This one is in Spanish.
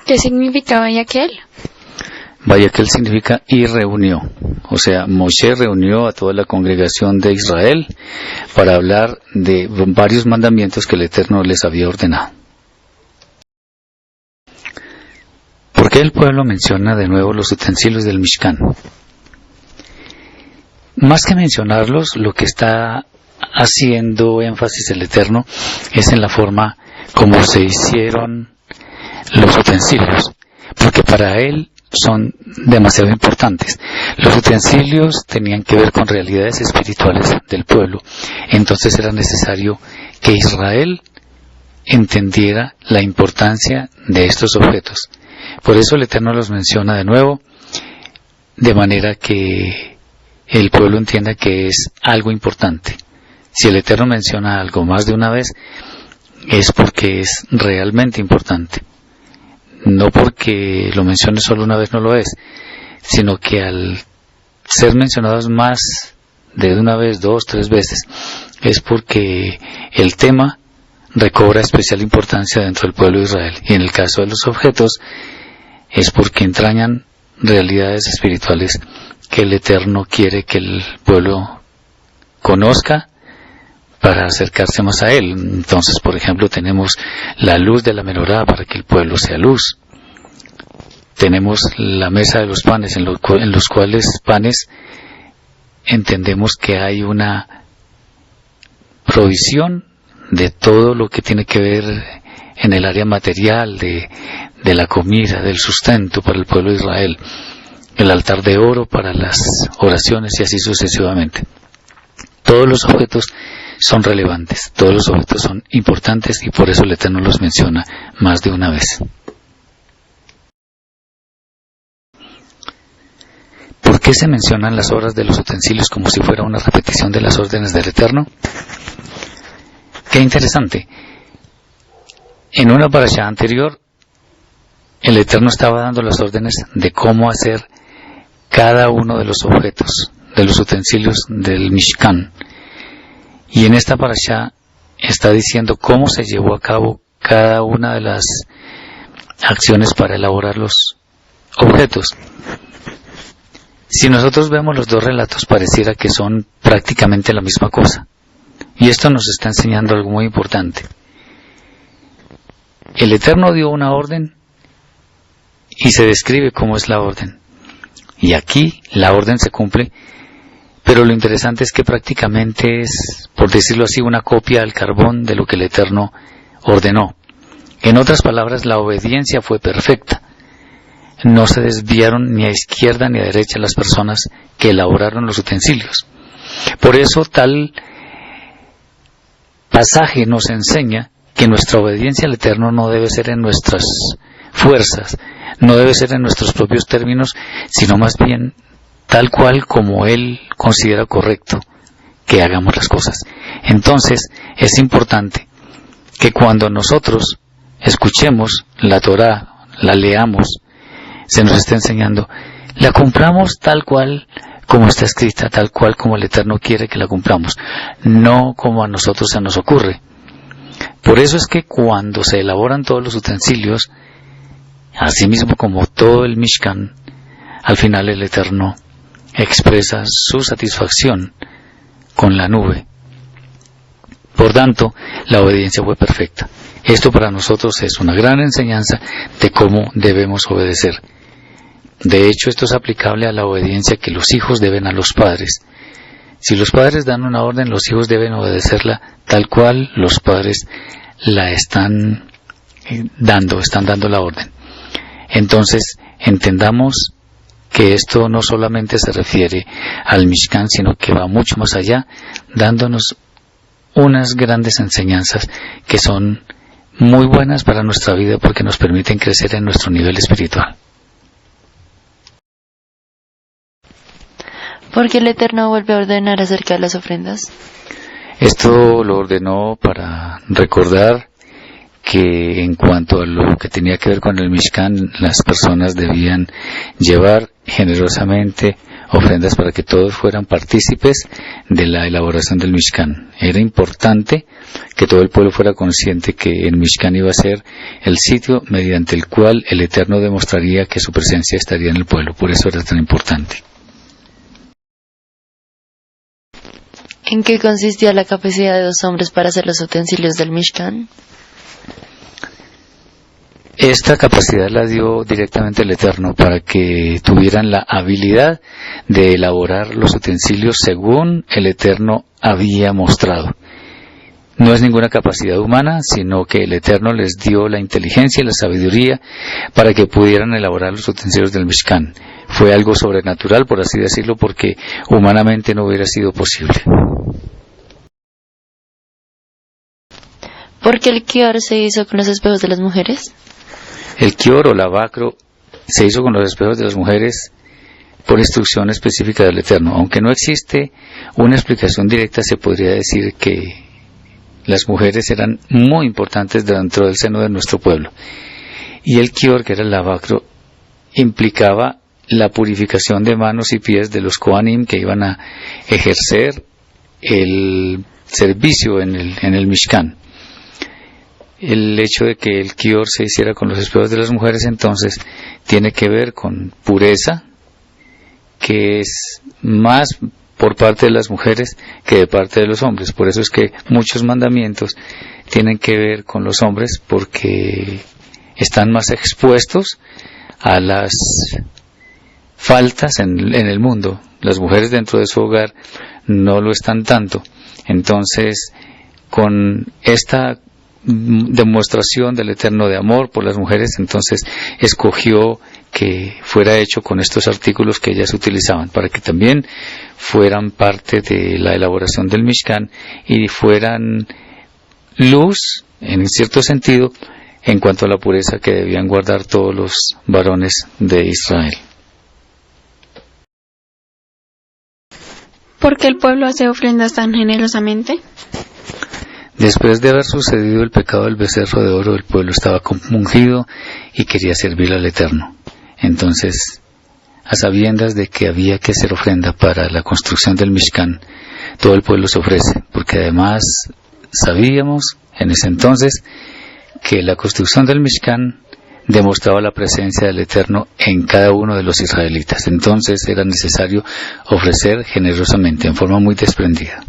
¿Qué significa Vayaquel? Vayaquel significa y reunió. O sea, Moshe reunió a toda la congregación de Israel para hablar de varios mandamientos que el Eterno les había ordenado. ¿Por qué el pueblo menciona de nuevo los utensilios del Mishkan? Más que mencionarlos, lo que está haciendo énfasis el Eterno es en la forma como se hicieron los utensilios, porque para él son demasiado importantes. Los utensilios tenían que ver con realidades espirituales del pueblo, entonces era necesario que Israel entendiera la importancia de estos objetos. Por eso el Eterno los menciona de nuevo, de manera que el pueblo entienda que es algo importante. Si el Eterno menciona algo más de una vez, es porque es realmente importante. No porque lo mencione solo una vez no lo es, sino que al ser mencionados más de una vez, 2, 3 veces, es porque el tema recobra especial importancia dentro del pueblo de Israel. Y en el caso de los objetos, es porque entrañan realidades espirituales que el Eterno quiere que el pueblo conozca para acercarse más a él. Entonces, por ejemplo, tenemos la luz de la menorá para que el pueblo sea luz. Tenemos la mesa de los panes, en los cuales panes entendemos que hay una provisión de todo lo que tiene que ver en el área material, de la comida, del sustento para el pueblo de Israel. El altar de oro para las oraciones y así sucesivamente. Todos los objetos son relevantes, todos los objetos son importantes y por eso el Eterno los menciona más de una vez. ¿Por qué se mencionan las obras de los utensilios como si fuera una repetición de las órdenes del Eterno? Qué interesante. En una parashá anterior, el Eterno estaba dando las órdenes de cómo hacer cada uno de los objetos, de los utensilios del Mishkan. Y en esta parashá está diciendo cómo se llevó a cabo cada una de las acciones para elaborar los objetos. Si nosotros vemos los dos relatos, pareciera que son prácticamente la misma cosa. Y esto nos está enseñando algo muy importante. El Eterno dio una orden y se describe cómo es la orden. Y aquí la orden se cumple, pero lo interesante es que prácticamente es, por decirlo así, una copia al carbón de lo que el Eterno ordenó. En otras palabras, la obediencia fue perfecta. No se desviaron ni a izquierda ni a derecha las personas que elaboraron los utensilios. Por eso tal pasaje nos enseña que nuestra obediencia al Eterno no debe ser en nuestras fuerzas, no debe ser en nuestros propios términos, sino más bien tal cual como Él considera correcto que hagamos las cosas. Entonces, es importante que cuando nosotros escuchemos la Torá, la leamos, se nos está enseñando, la cumplamos tal cual como está escrita, tal cual como el Eterno quiere que la cumplamos, no como a nosotros se nos ocurre. Por eso es que cuando se elaboran todos los utensilios, asimismo como todo el Mishkan, al final el Eterno expresa su satisfacción con la nube. Por tanto, la obediencia fue perfecta. Esto para nosotros es una gran enseñanza de cómo debemos obedecer. De hecho, esto es aplicable a la obediencia que los hijos deben a los padres. Si los padres dan una orden, los hijos deben obedecerla tal cual los padres la están dando la orden. Entonces, entendamos que esto no solamente se refiere al Mishkan, sino que va mucho más allá, dándonos unas grandes enseñanzas que son muy buenas para nuestra vida porque nos permiten crecer en nuestro nivel espiritual. ¿Por qué el Eterno vuelve a ordenar acerca de las ofrendas? Esto lo ordenó para recordar que en cuanto a lo que tenía que ver con el Mishkan, las personas debían llevar generosamente ofrendas para que todos fueran partícipes de la elaboración del Mishkan. Era importante que todo el pueblo fuera consciente que el Mishkan iba a ser el sitio mediante el cual el Eterno demostraría que su presencia estaría en el pueblo. Por eso era tan importante. ¿En qué consistía la capacidad de 2 hombres para hacer los utensilios del Mishkan? Esta capacidad la dio directamente el Eterno para que tuvieran la habilidad de elaborar los utensilios según el Eterno había mostrado. No es ninguna capacidad humana, sino que el Eterno les dio la inteligencia y la sabiduría para que pudieran elaborar los utensilios del Mishkan. Fue algo sobrenatural, por así decirlo, porque humanamente no hubiera sido posible. ¿Por qué el Kior se hizo con los espejos de las mujeres? El Kior o lavacro se hizo con los espejos de las mujeres por instrucción específica del Eterno. Aunque no existe una explicación directa, se podría decir que las mujeres eran muy importantes dentro del seno de nuestro pueblo. Y el Kior, que era el lavacro, implicaba la purificación de manos y pies de los Kohanim que iban a ejercer el servicio en el Mishkan. El hecho de que el Kior se hiciera con los espejos de las mujeres entonces tiene que ver con pureza, que es más por parte de las mujeres que de parte de los hombres. Por eso es que muchos mandamientos tienen que ver con los hombres, porque están más expuestos a las faltas en el mundo. Las mujeres dentro de su hogar no lo están tanto. Entonces, con esta demostración del Eterno de amor por las mujeres, entonces escogió que fuera hecho con estos artículos que ellas utilizaban, para que también fueran parte de la elaboración del Mishkan y fueran luz, en cierto sentido, en cuanto a la pureza que debían guardar todos los varones de Israel. ¿Por qué el pueblo hace ofrendas tan generosamente? Después de haber sucedido el pecado del becerro de oro, el pueblo estaba compungido y quería servir al Eterno. Entonces, a sabiendas de que había que hacer ofrenda para la construcción del Mishkan, todo el pueblo se ofrece, porque además sabíamos en ese entonces que la construcción del Mishkan demostraba la presencia del Eterno en cada uno de los israelitas. Entonces era necesario ofrecer generosamente, en forma muy desprendida.